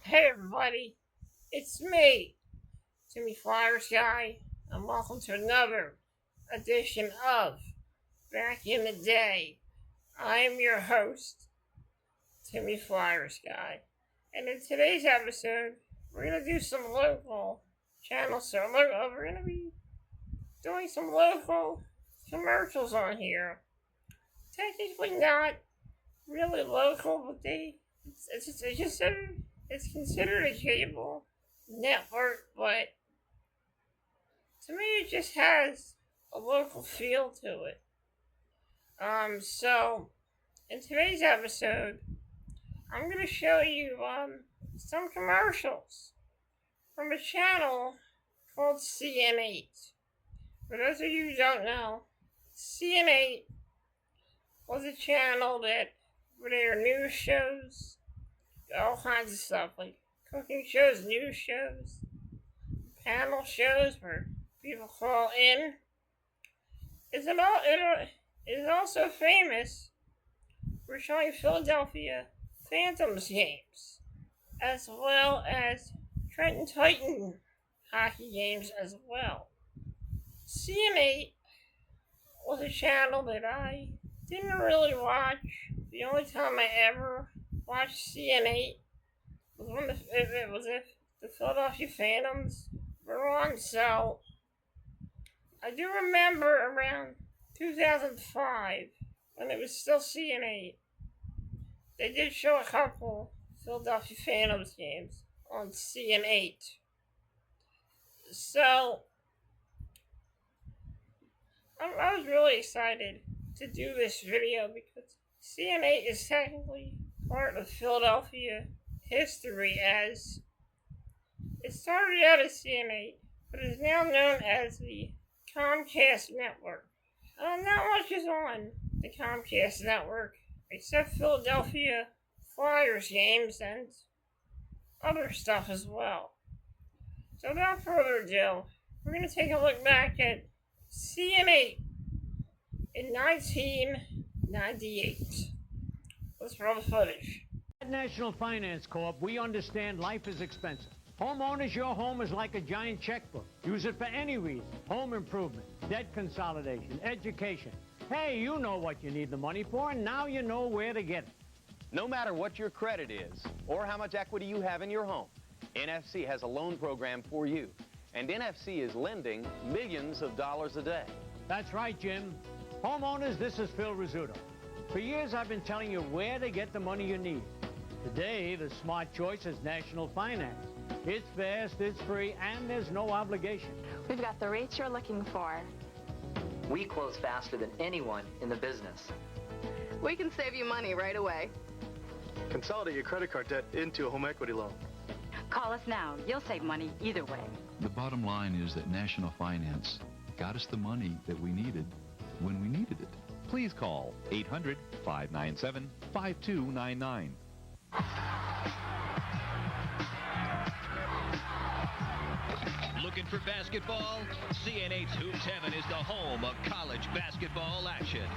Hey everybody, it's me, Timmy Flyers Guy, and welcome to another edition of Back in the Day. I am your host, Timmy Flyers Guy, and in today's episode, we're going to do some local channels. So we're going to be doing some local commercials on here. Technically not really local, but it's considered a cable network, but to me it just has a local feel to it. So in today's episode, I'm gonna show you some commercials from a channel called CN8. For those of you who don't know, CN8 was a channel that where there are news shows, all kinds of stuff like cooking shows, news shows, panel shows where people call in. It is also famous for showing Philadelphia Phantoms games, as well as Trenton Titan hockey games as well. CN8 was a channel that I didn't really watch. The only time I ever watched CN8 was when if the Philadelphia Phantoms were on. So I do remember around 2005 when it was still CN8. They did show a couple Philadelphia Phantoms games on CN8. So I was really excited to do this video because CN8 is technically part of Philadelphia history, as it started out as CN8, but is now known as the Comcast Network. Not much is on the Comcast Network except Philadelphia Flyers games and other stuff as well. So without further ado, we're going to take a look back at CN8 in 1998. Let's roll the footage. At National Finance Corp, we understand life is expensive. Homeowners, your home is like a giant checkbook. Use it for any reason. Home improvement, debt consolidation, education. Hey, you know what you need the money for, and now you know where to get it. No matter what your credit is or how much equity you have in your home, NFC has a loan program for you. And NFC is lending millions of dollars a day. That's right, Jim. Homeowners, this is Phil Rizzuto. For years, I've been telling you where to get the money you need. Today, the smart choice is National Finance. It's fast, it's free, and there's no obligation. We've got the rates you're looking for. We close faster than anyone in the business. We can save you money right away. Consolidate your credit card debt into a home equity loan. Call us now. You'll save money either way. The bottom line is that National Finance got us the money that we needed when we needed it. Please call 800-597-5299. Looking for basketball? CN8's Hoops Heaven is the home of college basketball action.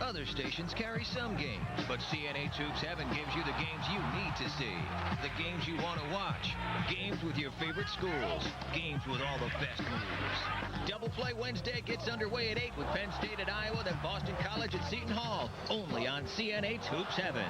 Other stations carry some games, but CN8's Hoops Heaven gives you the games you need to see. The games you want to watch. Games with your favorite schools. Games with all the best moves. Double Play Wednesday gets underway at 8 with Penn State at Iowa, then Boston College at Seton Hall. Only on CN8's Hoops Heaven.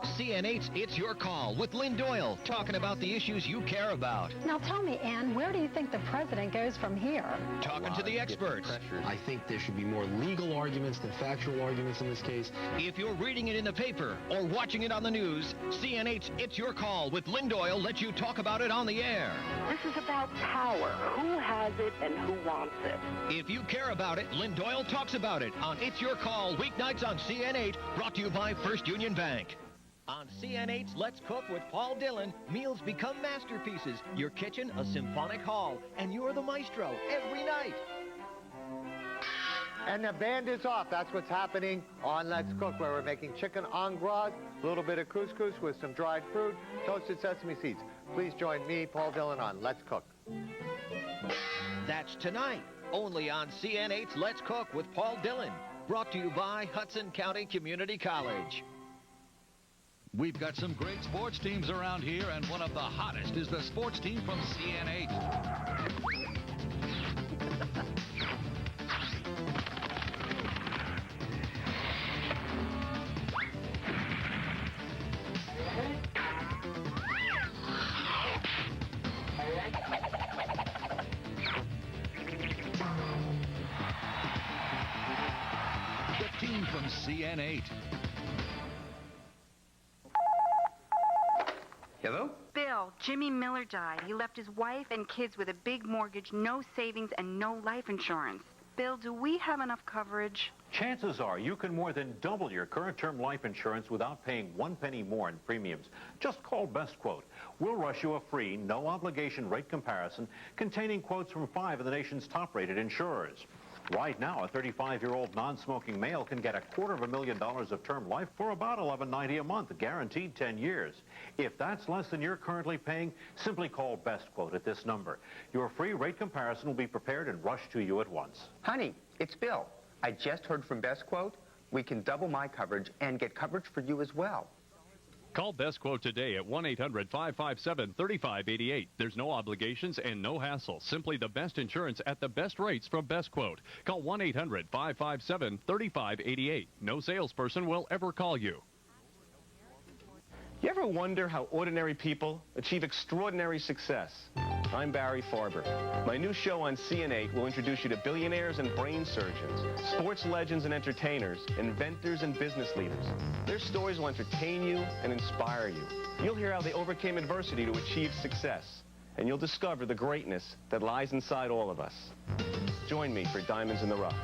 CN8's It's Your Call with Lynn Doyle, talking about the issues you care about. Now tell me, Ann, where do you think the president goes from here? Talking to the experts. I think there should be more legal arguments than factual arguments in this case. If you're reading it in the paper or watching it on the news, CN8's It's Your Call with Lynn Doyle lets you talk about it on the air. This is about power. Who has it and who wants it? If you care about it, Lynn Doyle talks about it on It's Your Call, weeknights on CN8, brought to you by First Union Bank. On CN8's Let's Cook with Paul Dillon, meals become masterpieces. Your kitchen, a symphonic hall, and you're the maestro every night. And the band is off. That's what's happening on Let's Cook, where we're making chicken en gras, a little bit of couscous with some dried fruit, toasted sesame seeds. Please join me, Paul Dillon, on Let's Cook. That's tonight, only on CN8's Let's Cook with Paul Dillon, brought to you by Hudson County Community College. We've got some great sports teams around here, and one of the hottest is the sports team from CN8. The team from CN8. Hello? Bill, Jimmy Miller died. He left his wife and kids with a big mortgage, no savings, and no life insurance. Bill, do we have enough coverage? Chances are you can more than double your current term life insurance without paying 1 penny more in premiums. Just call Best Quote. We'll rush you a free, no-obligation rate comparison containing quotes from 5 of the nation's top-rated insurers. Right now, a 35-year-old non-smoking male can get $250,000 of term life for about $11.90 a month, guaranteed 10 years. If that's less than you're currently paying, simply call Best Quote at this number. Your free rate comparison will be prepared and rushed to you at once. Honey, it's Bill. I just heard from Best Quote. We can double my coverage and get coverage for you as well. Call Best Quote today at 1-800-557-3588. There's no obligations and no hassle. Simply the best insurance at the best rates from Best Quote. Call 1-800-557-3588. No salesperson will ever call you. You ever wonder how ordinary people achieve extraordinary success? I'm Barry Farber. My new show on CN8 will introduce you to billionaires and brain surgeons, sports legends and entertainers, inventors and business leaders. Their stories will entertain you and inspire you. You'll hear how they overcame adversity to achieve success, and you'll discover the greatness that lies inside all of us. Join me for Diamonds in the Rough.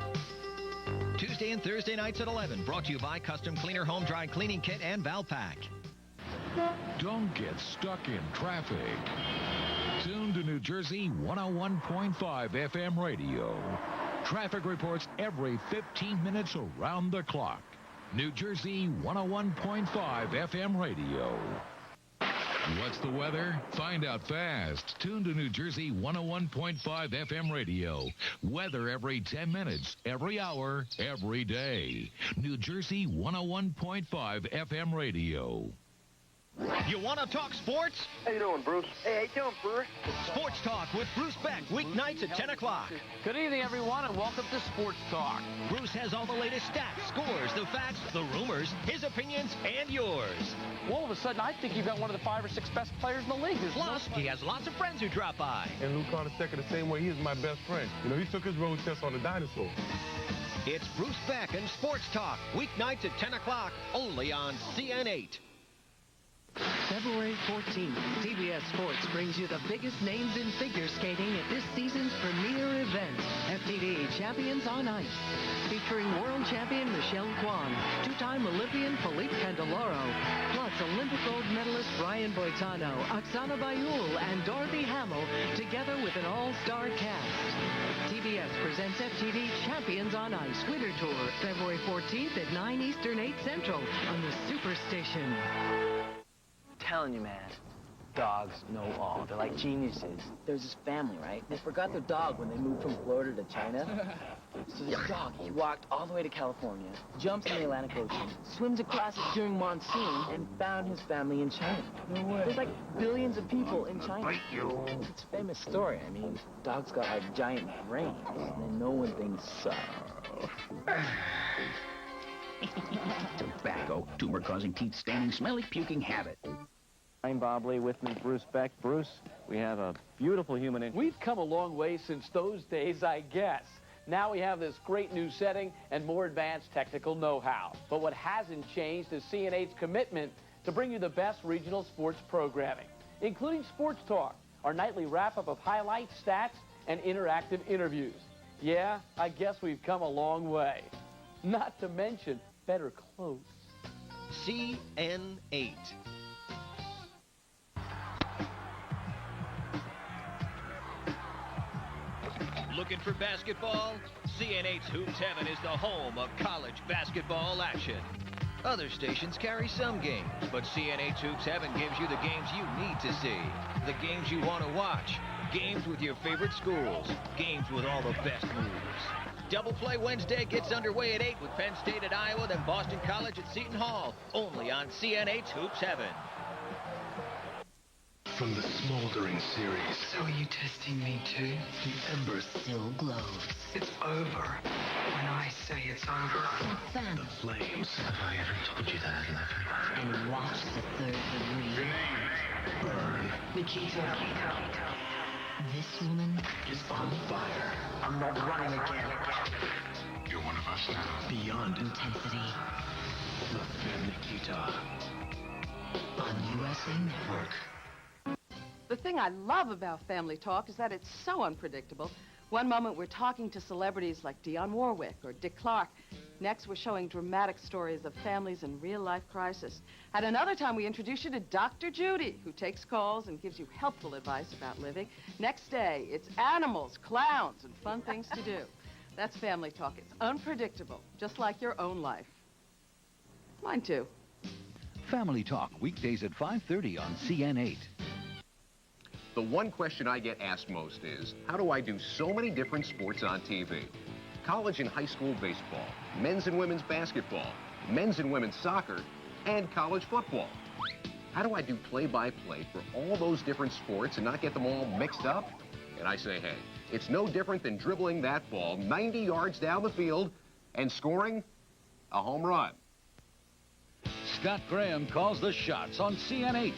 Tuesday and Thursday nights at 11. Brought to you by Custom Cleaner Home Dry Cleaning Kit and Valpak. Don't get stuck in traffic. Tune to New Jersey 101.5 FM radio. Traffic reports every 15 minutes around the clock. New Jersey 101.5 FM radio. What's the weather? Find out fast. Tune to New Jersey 101.5 FM radio. Weather every 10 minutes, every hour, every day. New Jersey 101.5 FM radio. You want to talk sports? How you doing, Bruce? Hey, how you doing, Bruce? Sports Talk with Bruce Beck, weeknights at 10 o'clock. Good evening, everyone, and welcome to Sports Talk. Bruce has all the latest stats, scores, the facts, the rumors, his opinions, and yours. All of a sudden, I think you've got one of the 5 or 6 best players in the league. Plus, he has lots of friends who drop by. And Lou Carnesecca the same way. He is my best friend. You know, he took his road test on the dinosaur. It's Bruce Beck and Sports Talk, weeknights at 10 o'clock, only on CN8. February 14th, CBS Sports brings you the biggest names in figure skating at this season's premier event, FTD Champions on Ice. Featuring world champion Michelle Kwan, two-time Olympian Philippe Candeloro, plus Olympic gold medalist Brian Boitano, Oksana Bayul, and Dorothy Hamill, together with an all-star cast. TBS presents FTD Champions on Ice Winter Tour, February 14th at 9 Eastern, 8 Central on the Superstation. Telling you, man, dogs know all. They're like geniuses. There's this family, right? They forgot their dog when they moved from Florida to China. So this dog, he walked all the way to California, jumps in the Atlantic Ocean, swims across it during monsoon, and found his family in China. No way. There's like billions of people in China. Bite you. It's a famous story. I mean, dogs got like giant brains, and then no one thinks so. Tobacco, tumor-causing, teeth-staining, smelly, puking habit. I'm Bob Lee, with me, Bruce Beck. Bruce, we have a beautiful human. We've come a long way since those days, I guess. Now we have this great new setting and more advanced technical know-how. But what hasn't changed is CN8's commitment to bring you the best regional sports programming, including Sports Talk, our nightly wrap-up of highlights, stats, and interactive interviews. Yeah, I guess we've come a long way. Not to mention better clothes. CN8. Looking for basketball? CN8's Hoops Heaven is the home of college basketball action. Other stations carry some games, but CN8's Hoops Heaven gives you the games you need to see, the games you want to watch, games with your favorite schools, games with all the best moves. Double Play Wednesday gets underway at 8 with Penn State at Iowa, then Boston College at Seton Hall, only on CN8's Hoops Heaven. From the smoldering series. So are you testing me too? The ember still glows. It's over. When I say it's over. The flames. Have I ever told you that, Eleven? And watch the third degree. Your name? Burn. Nikita. This woman is on fire. I'm not running again. You're one of us now. Beyond intensity. The Femme Nikita. On USA Network. The thing I love about Family Talk is that it's so unpredictable. One moment we're talking to celebrities like Dionne Warwick or Dick Clark. Next we're showing dramatic stories of families in real-life crisis. At another time we introduce you to Dr. Judy, who takes calls and gives you helpful advice about living. Next day, it's animals, clowns, and fun things to do. That's Family Talk. It's unpredictable, just like your own life. Mine too. Family Talk, weekdays at 5:30 on CN8. The one question I get asked most is, how do I do so many different sports on TV? College and high school baseball, men's and women's basketball, men's and women's soccer, and college football. How do I do play-by-play for all those different sports and not get them all mixed up? And I say, hey, it's no different than dribbling that ball 90 yards down the field and scoring a home run. Scott Graham calls the shots on CN8.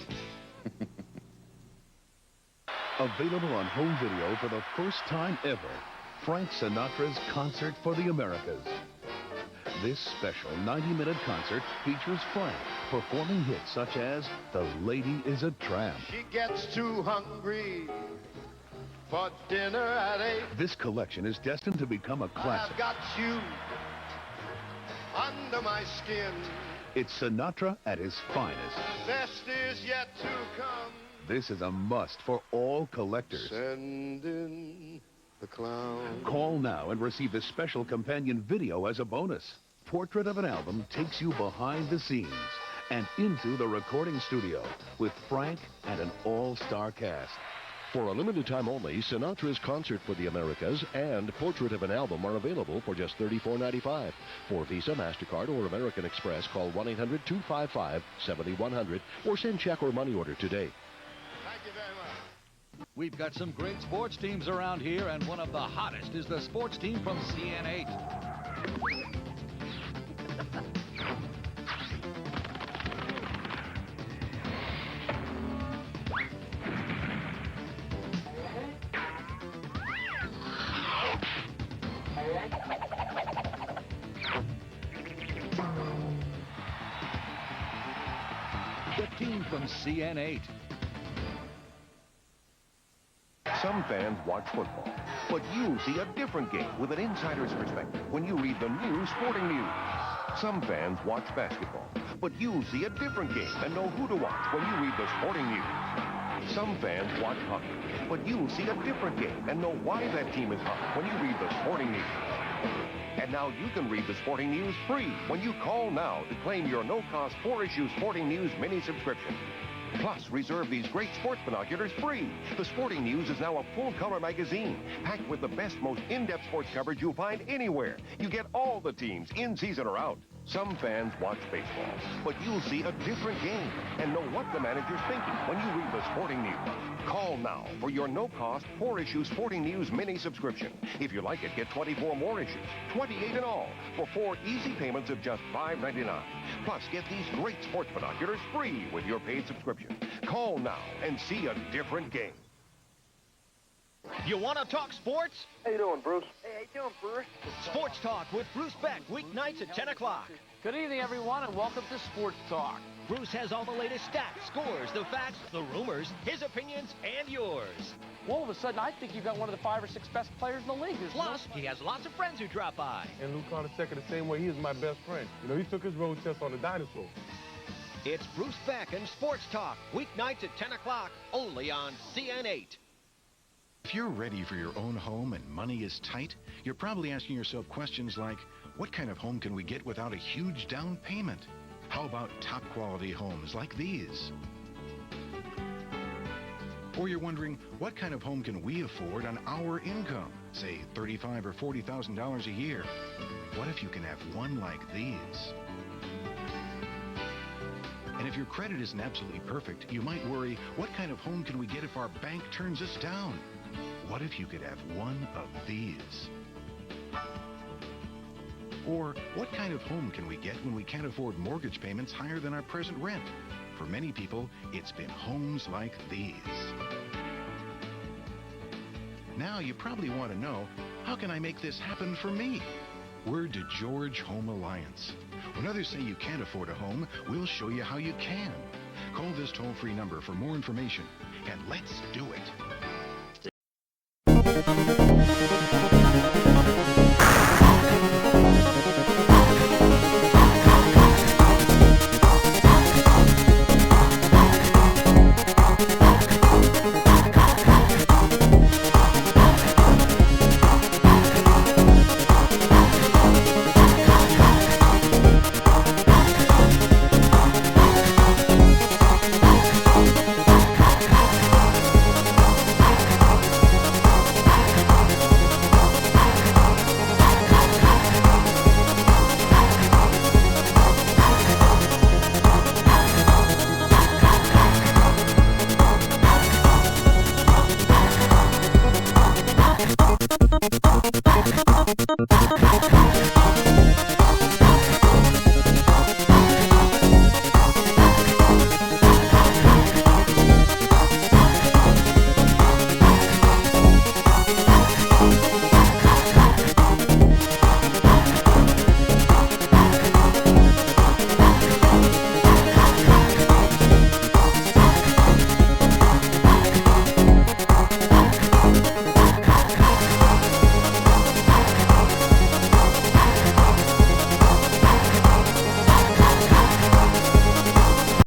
Available on home video for the first time ever, Frank Sinatra's Concert for the Americas. This special 90-minute concert features Frank performing hits such as The Lady is a Tramp. She gets too hungry for dinner at 8. This collection is destined to become a classic. I've got you under my skin. It's Sinatra at his finest. Best is yet to come. This is a must for all collectors. Send in the clown. Call now and receive this special companion video as a bonus. Portrait of an Album takes you behind the scenes and into the recording studio with Frank and an all-star cast. For a limited time only, Sinatra's Concert for the Americas and Portrait of an Album are available for just $34.95. For Visa, MasterCard, or American Express, call 1-800-255-7100 or send check or money order today. We've got some great sports teams around here, and one of the hottest is the sports team from CN8. The team from CN8. Some fans watch football, but you see a different game with an insider's perspective when you read the new sporting news. Some fans watch basketball, but you see a different game and know who to watch when you read the sporting news. Some fans watch hockey, but you see a different game and know why that team is hot when you read the sporting news. And now you can read the sporting news free when you call now to claim your no-cost 4-issue sporting news mini subscription. Plus, reserve these great sports binoculars free. The Sporting News is now a full-color magazine, packed with the best, most in-depth sports coverage you'll find anywhere. You get all the teams, in season or out. Some fans watch baseball, but you'll see a different game and know what the manager's thinking when you read the Sporting News. Call now for your no-cost 4-issue Sporting News mini subscription. If you like it, get 24 more issues, 28 in all, for 4 easy payments of just $5.99. Plus, get these great sports binoculars free with your paid subscription. Call now and see a different game. You want to talk sports? How you doing, Bruce? Hey, how you doing, Bruce? Sports Talk with Bruce Beck, weeknights at 10 o'clock. Good evening, everyone, and welcome to Sports Talk. Bruce has all the latest stats, scores, the facts, the rumors, his opinions, and yours. Well, all of a sudden, I think you've got one of the 5 or 6 best players in the league. Plus, he has lots of friends who drop by. And Luke Carter-Second the same way. He is my best friend. You know, he took his road test on the dinosaur. It's Bruce Beck and Sports Talk, weeknights at 10 o'clock, only on CN8. If you're ready for your own home and money is tight, you're probably asking yourself questions like, what kind of home can we get without a huge down payment? How about top quality homes like these? Or you're wondering, what kind of home can we afford on our income? Say $35,000 or $40,000 a year. What if you can have one like these? And if your credit isn't absolutely perfect, you might worry, what kind of home can we get if our bank turns us down? What if you could have one of these? Or what kind of home can we get when we can't afford mortgage payments higher than our present rent? For many people, it's been homes like these. Now you probably want to know, how can I make this happen for me? Word to George Home Alliance. When others say you can't afford a home, we'll show you how you can. Call this toll-free number for more information, and let's do it. Thank you.